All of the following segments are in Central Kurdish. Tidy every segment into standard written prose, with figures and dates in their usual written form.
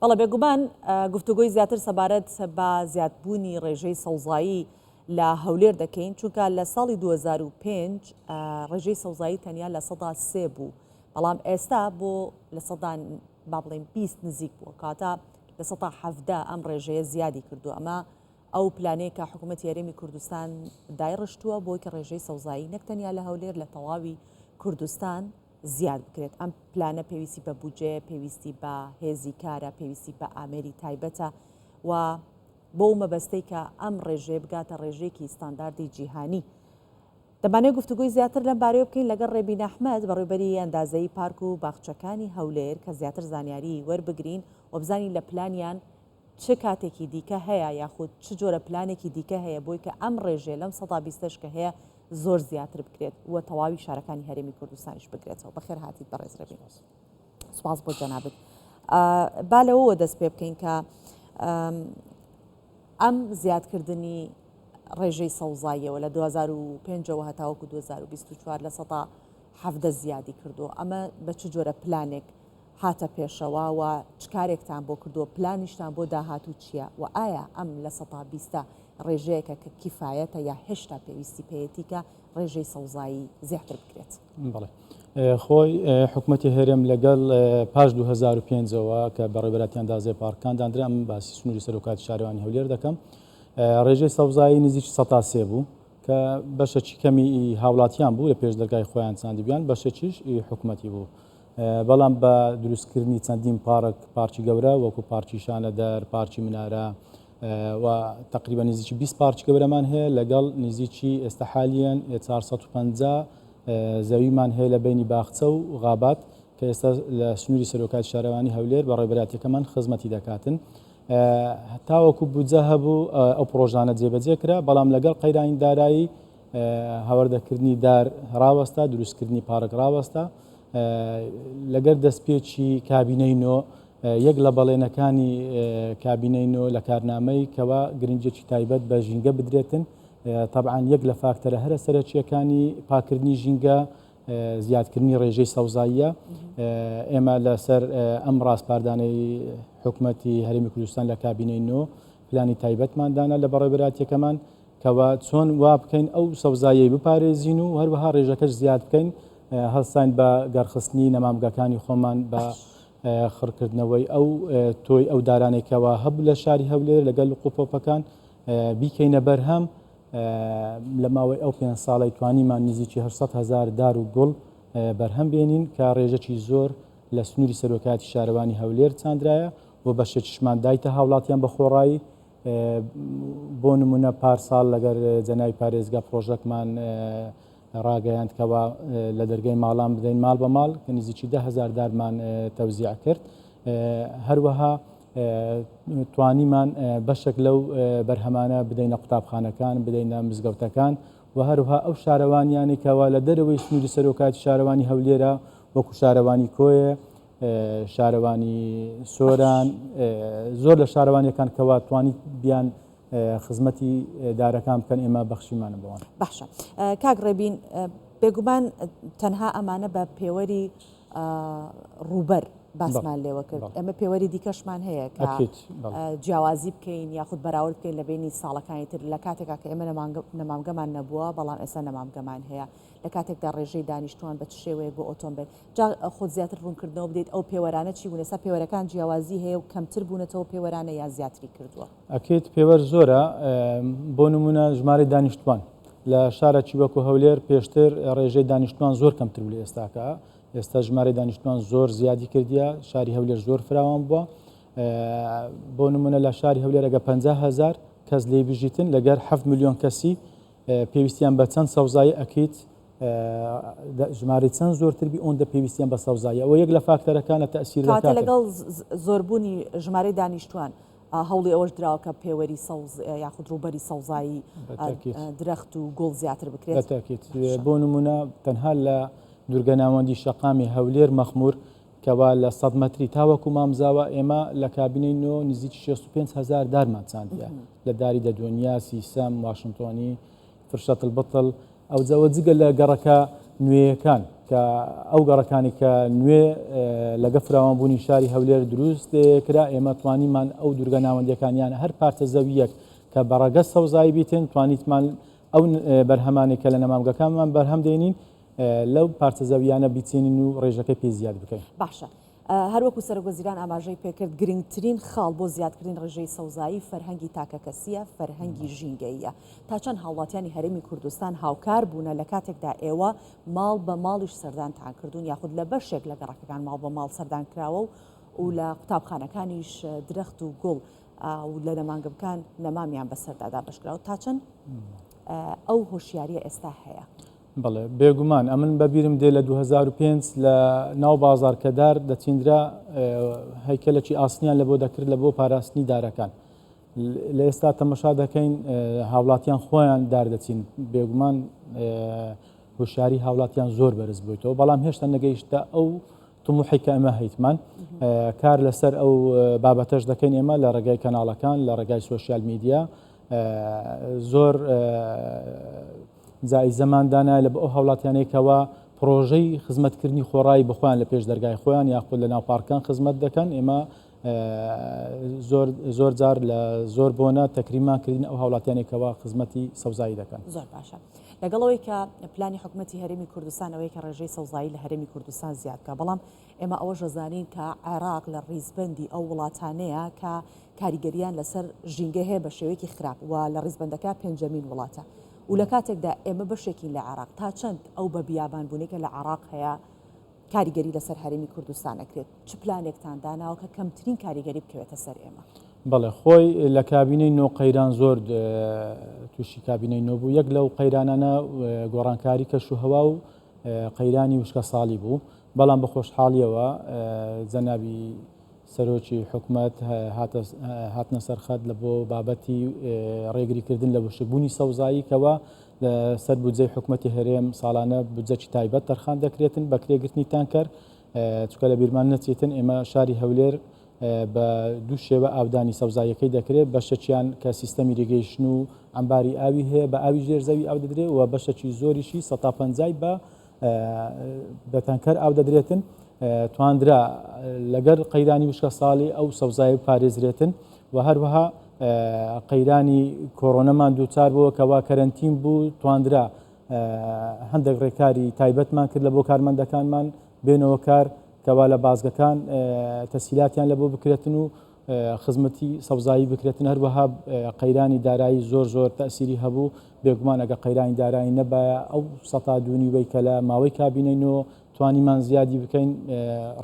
بەڵێ بێگومان گفتوگۆی زیاتر سەبارەت بە زیادبوونی ڕێژەی سەوزایی لە هەولێر دەکەین چونکە لە ساڵی 2005 ڕێژەی سەوزایی تەنیا لە 3 بوو، بەڵام ئێستا بۆ لە سەدان با بڵێن 20 نزیک بووە، کاتە لە 17 ئەم ڕێژەیە زیادی کردو. ئەمە ئەو پلانەیە کە حکوومەت یاریمی کوردستان دایڕشتووە بۆی کە ڕێژەی سەوزایی نەک تەنیا لە هەولێر لە تەواوی کوردستان زیاد بکرێت. ئەم پلانە پێویستی بە بودجێ، پێویستی بە هێزی کارە، پێویستی بە ئامێری تایبەتە و بۆ مەبەستەی کە ئەم ڕێژەیە بگاتە ڕێژەیەکی ستانداردی جیهانی. دەمانێت گفتوگوی زیاتر لەم بارەیە بکەین لەگەڵ ڕێبین ئەحمەد بەڕێوەبەری ئەندازەیی پارک و باخچەکانی هەولێر کە زیاتر زانیاری وەربگرین و بزانین لە پلانیان چه کاتێکی دیکە هەیە یاخود چ جۆرە پلانێکی دیکە هەیە بۆی کە ئەم ڕێژێ لەم 120 کە هەیە زۆر زیاتر بکرێت و تەواوی شارەکانی هەرێمی کوردستانیش بگرێتەوە. بەخێر هاتیت بەڕێز ڕێبین. سوپاس بۆ جەنابەت. با لەوەوە دەست پێ بکەین کە ئەم زیادکردنی ڕێژەی سەوزاییەوە لە 2005ەوە هەتاوەکو 2024 لە 117 زیادی کردو. ئەمە بە چ جۆرە پلانێک هاتە پێشەوە و چ کارێکتان بۆ کردووە، پلانیشتان بۆ داهاتوو چییە و ئایا ئەم لە 120 ڕێژەیەکە کە کیفایەتە یا هێشتا پێویستی پێیەتی کە ڕێژەی سەوزایی زیاتر بکرێت؟ بەڵێ خۆی حکوومەتی هەرێم لەگەڵ پاش 2005ەوە کە بەڕێبەرەتی ئەندازەی پارکاندانرا ئەم باسی سنووری سەرۆکاتی شارەوانی هەولێر دەکەم، ڕێژەی سەوزایی نزیک 103 بوو کە بەشەکی کەمی هاوڵاتیان بوو لە پێش دەرگای خۆیان چاندیبیان، بەشەکیش حکوومەتی بوو. بەڵام بە دروستکردنی چەندین پارکی گەورە وەکو پارکی شانەدەر، پارکی منارە و تقریبا نزیکی 20 پارکی گەورەمان هەیە لەگەڵ نزیکی ئێستا حالیان 450 زەویمان هەیە لە بینی باخچە و غابات کە ئێستا لە سنووری سەرۆکاتی شارەوانی هەولێر بە ڕێبەراتیەکەمان خزمەتی دەکاتن. تاوەکو بودجە هەبوو ئەو پرۆژانە جێبەجێ کرا، بەڵام لەگەڵ قەیرانی دارایی هەوردەکردنی دار ڕاوەستا، دروستکردنی پارک ڕاوەستا، لەگەر دەستپێکی کابینەی نۆ یەک لە بەڵێنەکانی کابینەی نۆ لە کارنامەی کەوا گرنگێکی تایبەت بە ژینگە بدرێتن. طبعاً یەک لە فاکتەرە هەرە سەرەکیەکانی پاکردنی ژینگە زیادکردنی ڕێژەی سەوزاییە. ئێمە لەسەر ئەم ڕاستپاردانەی حکوومەتی هەرێمی کوردستان لە کابینەی نۆ پلانی تایبەتماندانە لە بەڕێبەراتیەکەمان کەوا چۆن وا بکەین ئەو سەوزاییەی بپارێزین و هەروەها ڕێژەکەش زیاد بکەین، هەڵسان بە گەڕخستنی نەمامگەکانی خۆمان بە خڕکردنەوەی ئەو تۆی ئەو دارانێکەوە هەبوو لە شاری هەولێر لەگەڵ قوپۆپەکان بیکەینە بەرهەم. لە ماوەی ئەو 5 ساڵی توانیمان نزیکی 800,000 دار و گوڵ بەرهەم بێنین کە ڕێژەکی زۆر لە سنووری سەرۆکاتی شارەوانی هەولێر چاندرایە و بەشێکیشمان دایتە هاوڵاتیان بە خۆڕایی. بۆ نمونە پارساڵ لەگەر جەناوی پارێزگا پرۆژەکمان ڕاگەیاندکەوە لە دەرگای ماڵان بدەین ماڵ بە ماڵ کە نزیکی 10,000 دارمان تەوزیع کرد. هەروەها توانیمان بەشێک لەو بەرهەمانە بدەینە قوتابخانەکان، بدەینە مزگەوتەکان و هەروها ئەو شارەوانیانێکەوە لە دەرەوەی سنووری سەرۆکاتی شارەوانی هەولێرە وەکو شارەوانی کۆیە، شارەوانی سۆران، زۆر لە شارەوانیەکان کەوا توانی بیان خزمەتی دارەکان بکەن، ئێمە بەخشیمانە بەوان. باشە کاک ڕێبین، بێگومان تەنها ئەمانە بە پێوەری ڕووبەر باسمان لێوە کرد، ئەمە پێوەری دیکەشمان هەیە کە جیاوازی بکەین یاخود بەراورد بکەین لە بینی ساڵەکانی تر لە کاتێکا کە ئێمە نەمامگەمان نەبووە بەڵام ئێستا نەمامگەمان هەیە، لە کاتێکدا ڕێژەی دانیشتوان بە چ شێوەیە بۆ ئۆتۆمبیل جا خۆت زیاتر ڕوونکردنەوە بدەیت ئەو پێوەرانە چی بوون؟ ئێستا پێوەرەکان جیاوازی هەیە و کەمتر بوونەتەوە پێوەرانە یا زیاتری کردووە؟ ئەکەیت پێوەر زۆرە. بۆ نمونە ژمارەی دانیشتوان لە شارێکی وەکو هەولێر پێشتر ڕێژەی دانیشتوان زۆر کەمتر بوو لە ئێستاکە، ئێستا ژمارەی دانیشتوان زۆر زیادی کردیە، شاری هەولێر زۆر فراوان بووە. بۆ نمونە لە شاری هەولێر ئەگە 50,000 کەس لێی بژیتن لەگەر 7 ملیۆن کەسی پێویستیان بە چەند سەوزایی ئەکەیت ژمارەی چەند زۆرتربی ئەوەندە پێویستیان بە سەوزایی. ئەوە یەک لە فاکتەرەکانە تەئسیر دەکات. کاتە لەگەڵ زۆربوونی ژمارەی دانیشتوان هەوڵی ئەوەش دراوە کە پێوەری یاخود ڕووبەری سەوزایی درەخت و گوڵ زیاتر بکرێت. بەتاکید بۆ نمونە تەنها لە دوورگە ناوەندی شەقامی هەولێر مەخموور کەوا لە 100 مەتری تاوەکو مامزاوە ئێمە لە کابینەی نۆ نزیکی 65,000 دارمان چاندیە لە داری دەدوەنیا، سیسەم، واشنتۆنی، فرشەتڵ بەتڵ ئەو جەوە جگە لە گەڕەکە نوێیەکان کە ئەو گەڕەکانی کە نوێ لەگە فراوانبوونی شاری هەولێر دروست کرا ئێمە توانیمان ئەو دوورگە ناوەندەکانیان هەر پارتە زەویەک کە بەڕەگە سەوزایی بیتن توانیتمان ئەو بەرهەمانێک کە لە نەمامگەکانمان بەرهەم دێنین لەو پارتە زەویانە بیچێنین و ڕێژەکەی پێ زیاد بکەین. باشە. هەروەکو سەرۆکوەزیران ئاماژەی پێکرد گرنگترین خاڵ بۆ زیادکردن ڕێژەی سەوزایی فەرهەنگی تاکەکەسیە، فەرهەنگی ژینگەیە. تا چەند هاوڵاتیانی هەرێمی کوردستان هاوکار بوونە لە کاتێکدا ئێوە ماڵ بە ماڵیش سەردانتان کردوون یاخود لە بەشێک لە گەڕەکەکان ماڵ بە ماڵ سەردان کراوە و لە قوتابخانەکانیش درەخت و گوڵ و لە نەمانگەکان نەمامیان بەسەردادا بەشکراوە. تا چەند ئەو هۆشیاریە ئێستا هەیە؟ بڵێ بێگومان ئەمن بەبیرم دێ لە 2005 لە ناو بازارکەدار دەچیندرا هەیکەلێکی ئاسنیان لە بۆ دەکرد لە بۆ پاراستنی دارەکان. لە ئێستا تەمەشا دەکەین هاوڵاتیان خۆیان داردەچین بێگومان هوشیاری هاوڵاتیان زۆر بەرز بوویتەوە بەڵام هێشتا نەگەیشتە ئەو تموحی کە ئەمە هەیتمان کار لەسەر ئەو بابەتەش دەکەین ئێمە لە ڕێگای کەناڵەکان لە ڕێگای سۆشیال میدیا زۆر زایزەماندانە لە بە ئەو هاوڵاتیانێکەوە پرۆژەی خزمەتکردنی خۆڕایی بخۆیان لە پێش دەرگای خۆیان یاخود لە ناوپارکان خزمەت دەکەن ئێمە زۆر جار لە زۆر بۆنە تەکریمانکردن ئەو هاوڵاتیانێکەوە خزمەتی سەوزایی دەکەن. زۆر باشە. لەگەڵەوەی کە پلانی حکوومەتی هەرێمی کوردستان ئەوەیە کە ڕێژەی سەوزایی لە هەرێمی کوردستان زیادکە بەڵام ئێمە ئەوە ژەزانین کە عێراق لە ڕیزبەندی ئەو وڵاتانەیە کە کاریگەریان لەسەر ژینگە هەیە بە شێوەیەکی خراپ و لە ڕیزبەندەکە پێنجەمین وڵاتە و لە کاتێکدا ئێمە بەشێکی لە عێراق تا چەند ئەو بە بیابانبوونێکە لە عێراق هەیە کاریگەری لەسەر هەرێمی کوردستان ئەکرێت چ پلانێکتان داناوە کە کەمترین کاریگەری بکەوێتە سەر ئێمە؟ بەڵێ خۆی لە کابینەی نۆ قەیران زۆر تووشی کابینەی نۆ بوو یەک لەو قەیرانانە گۆڕانکاری کەش و هەوا و قەیرانی وشکە ساڵی بوو بەڵام بە خۆشحاڵیەوە جەنابی سەرۆکی حکوومەت هاتنە سەرخەت لە بۆ بابەتی ڕێگریکردن لە وشکبوونی سەوزایی کەوە لە سەر بودجەی حکوومەتی هەرێم ساڵانە بودجەی تایبەت تەرخان دەکرێتن بە کرێگرتنی تانکەر چکە لە بیرمان نەچێتن ئێمە شاری هەولێر بە دوو شێوە ئاودانی سەوزاییەکەی دەکرێت بەشەکیان کە سیستەمی ریگەیشتن و ئەمباری ئاوی هەیە بە ئاوی ژێرزەوی ئاو دەدرێت و بەشەکی زۆریشی 150 بە تانکەر ئاو دەدرێتن تواندرا لەگەر قەیرانی وشکە ساڵی ئەو سەوزایی پارێزرێتن و هەروەها قەیرانی کۆڕۆنەمان دووچار بووە کەوا کەرەنتین بوو تواندرا هەندێک ڕێکاری تایبەتمان کرد لە بۆ کارمەندەکانمان بێنەوە کار کەوا لە بازگەکان تەسهیلاتیان لە بۆ بکرێتن و خزمەتی سەوزایی بکرێتن هەروەها قەیرانی دارایی زۆر تەسیری هەبوو بێگومان ئەگە قەیرانی دارایی نەبایە ئەو سەتا دوونی وەی کە لە ماوەی کابینەینەوە توانیمان زیادی بکەین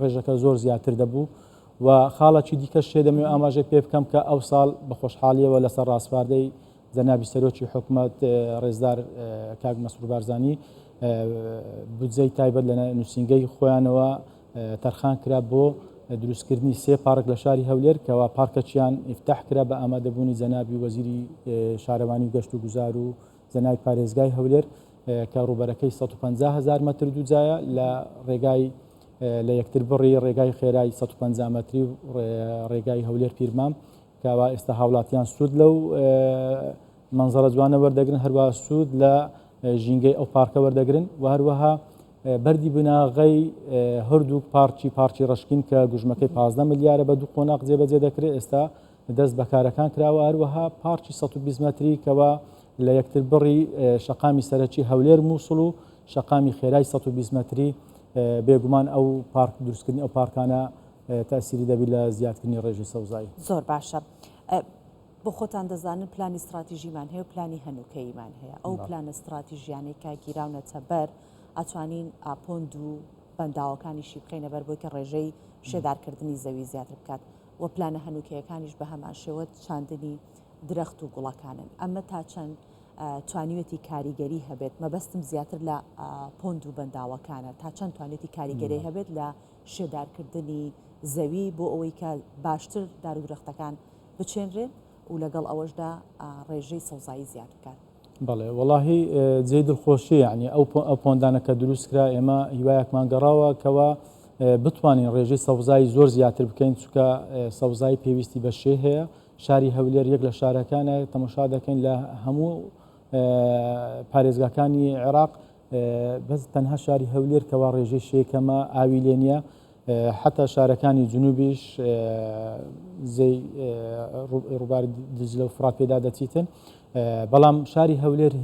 ڕێژەکە زۆر زیاتر دەبوو و خاڵێکی دیکەش شێ دەمێ ئاماژەی پێ بکەم کە ئەو ساڵ بە خۆشحاڵیەوە لەسەر ڕاستپاردەی جەنابی سەرۆکی حکوومەت ڕێزدار کاک مەسرور بارزانی بودجەی تایبەت لە نووسینگەی خۆیانەوە تەرخان کرا بۆ دروستکردنی 3 پارک لە شاری هەولێر کەوا پارکەچیان ئیفتاح کرا بە ئامادەبوونی جەنابی وەزیری شارەوانی گەشت و گوزار و جەنابی پارێزگای هەولێر کە ڕوبەرەکەی 150,000 مەتر دووجایە لە ڕێگای لە یەکتر بڕی ڕێگای خێرای 150 مەتری و ڕێگای هەولێر پیرمام کەوا ئێستا هاوڵاتیان سوود لەو منزەرە جوانە وەردەگرن هەروە سوود لە ژینگەی ئەو پارکە وەردەگرن و هەروەها بەردی بناغی هەردوو پارکی ڕشکین کە گوژمەکەی 15 ملیارە بە دوو قۆناق جێبەجێ دەکرێت ئێستا دەست بەکارەکان کراوە هەروەها پارکی 120 مەتری کەوا لە یەکتر بڕی شەقامی سەرەکی هەولێر مووسڵ و شەقامی خێرای 120 مەتری بێگومان ئەو پارک دروستکردنی ئەو پارکانە تاسیری دەبی لە زیادکردنی ڕێژەی سەوزایی. زۆر باشە. بۆ خۆتان دەزانن پلانی استراتیژیمان هەیە و پلانی هەنووکەیمان هەیە ئەو پلان استراتیژیانێکە گیراونەتە بەر ئەتوانین پۆند و بەنداوەکانیشی بخینە بەر بۆی کە ڕێژەی شێدارکردنی زەوی زیاتر بکات و پلانە هەنووکەیەکانیش بە هەمان شێوە چاندنی درەخت و گوڵەکانن ئەمە تا چەند توانیوێتی کاریگەری هەبێت مەبەستم زیاتر لە پۆند و بەنداوەکانە تا چەند توانێتی کاریگەری هەبێت لە شێدارکردنی زەوی بۆ ئەوەی کە باشتر دار و درەختەکان بچێنرێن و لەگەڵ ئەوەشدا ڕێژەی سەوزایی زیاد بکات. بەڵێ وەڵاهی جێی دڵخۆشی یعنی ئەو پۆندانەکە دروست کرا ئێمە هیوایەکمان گەڕاوە کەوا بتوانین ڕێژەی سەوزایی زۆر زیاتر بکەین چونکە سەوزایی پێویستی بە شێ هەیە شاری هەولێر یەک لە شارەکانە تەماشا دەکەین لە هەموو پارێزگاکانی عێراق بەس تەنها شاری هەولێر کەوا ڕێژەی شێکەمە ئاوی لێنە حتا شارەکانی جنوبیش زەی ڕووباری دجلە و فرات پێدا دەچیتن بەڵام شاری هەولێر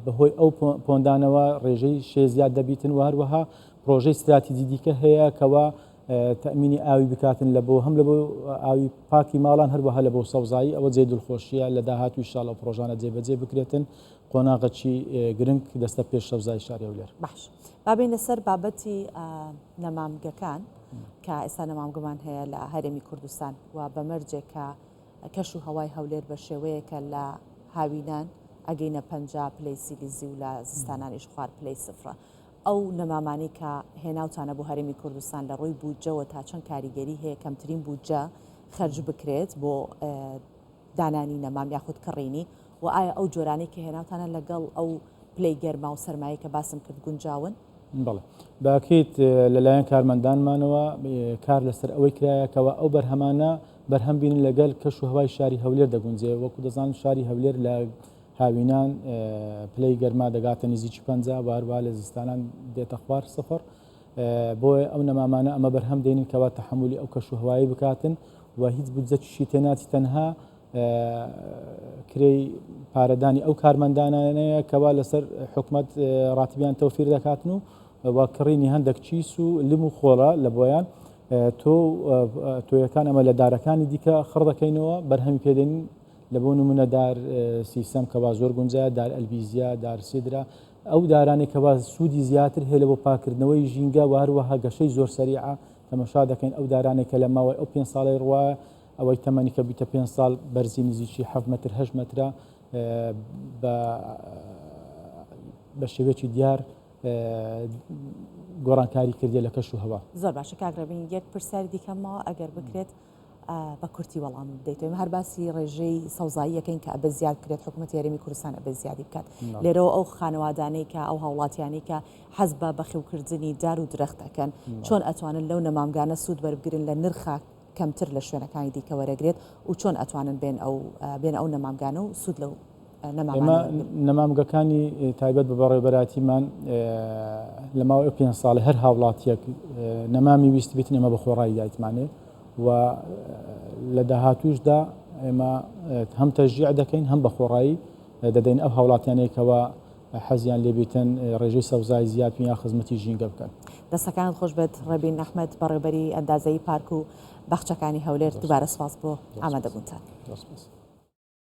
بەهۆی ئەو پۆندانەوە ڕێژەی شێ زیاد دەبیتن و هەروەها پرۆژەی استراتیجی دیکە هەیە کەوا تەمینی ئاوی بکاتن لە بۆ هەم لە بۆ ئاوی پاکی ماڵان هەروەها لە بۆ سەوزایی ئەوە جێ دڵخۆشیە لە داهاتوو ئینشاڵڵا پرۆژانە جێبەجێ بکرێتن قۆناغەچی گرنگ دەستە پێش سەوزایی شاری هەولێر. باش بابینە سەر بابەتی نەمامگەکان کە ئێستا نەمامگەمان هەیە لە هەرێمی کوردستان و بەمەرجێک کە کەش و هەوای هەولێر بە شێوەیەکە لە هاوینان ئەگەینە پەنجا پلەی سیلیزی و لە زستانانیش خوار پلەی سفرە ئەو نەمامانی کە هێناوتانە بۆ هەرێمی کوردستان لە ڕۆی بودجەوە تا چەند کاریگەری هەیە کەمترین بودجە خەرج بکرێت بۆ دانانی نەمام یاخود کڕینی و ئایا ئەو جۆرانی کە هێناوتانە لەگەڵ ئەو پلەی گەرما و سەرمایی کە باسم کرد گونجاون؟ بەڵێ باکەیت لەلایەن کارمەندانمانەوە کار لەسەر ئەوەی کرایەکەوە ئەو بەرهەمانە بەرهەم بینن لەگەل کەش و هەوای شاری هەولێر دەگونجێ وەکو دەزانن شاری هەولێر لە هاوینان پلەی گەرما دەگاتە نزیکی 50 هەروەها لە زستانان دێتە خوار سەفەر بۆیە ئەو نەمامانە ئەمە بەرهەم دێنین کەوا تەحمولی ئەو کەش و هەوایی بکاتن و هیچ بودجەیەکی تێناچی تەنها کرێی پارەدانی ئەو کارمەندانانەیە کەوا لەسەر حکومەت ڕاتبیان تەوفیر دەکاتن و کڕینی هەندێک چیس و لم و خۆڵە لە بۆیان تۆیەکان ئەمە لە دارەکانی دیکە خڕ دەکەینەوە بەرهەمی پێدەنین لە بۆ نمونە دار سیستەم کەوا زۆر گونجایە دار ئەلبیزیا دار سیدرا ئەو دارانێک کەوا سوودی زیاتر هەیە لە بۆ پاکردنەوەی ژینگە و هەروەها گەشەی زۆر سەریعە تەماشا دەکەین ئەو دارانێک کە لە ماوەی ئەو 5 ساڵی ڕوایە ئەوەی تەمەنی کە بیتە 5 ساڵ بەرزی نزیکی 7 متر 8 مترە بە شێوەیەکی دیار گۆڕانکاری کردێ لە کەش و هەوا. زۆر باشە کاگرەبین یەک پرسیاری دیکەمەوە ئەگەر بکرێت بە کورتی وەڵام بدەیتەوە هەر باسی ڕێژەی سەوزایی یەکەین کە ئەبە زیاد کرێت حکوومەتی هەرێمی کوردستان ئەبە زیادی بکات لێرەوە ئەو خانەوادانەی کە ئەو هاوڵاتیانی کە حەز بە بەخێوکردنی دار و درەختەکەن چۆن ئەتوانن لەو نەمامگانە سوود بەربگرن لە نرخە کەمتر لە شوێنەکانی دیکە وەرەگرێت و چۆن ئەتوانن بێن ئەو نەمامگانە و سوود لەو نەمامگەکانی تایبەت بە بەڕێوەبەراتیمان لە ماوەی 5 ساڵی هەر هاوڵاتیەک نەمامی ویست بێتن ئێمە بە خۆڕایی دایتمانێ و لە داهاتووشدا ئێمە هەم تەشجیع دەکەین هەم بە خۆڕایی دەدەین ئەو هاوڵاتیانەیەکەوە حەزیان لێبێتن ڕێژەی سەوزای زیاتر یا خزمەتی ژینگە بکەن. دەستەکان خۆش بێت ڕێبین ئەحمەد بەڕێوەبەری ئەندازەی پارک و باخچەکانی هەولێر دووبارە سپاس بۆ ئامادەبوونتان.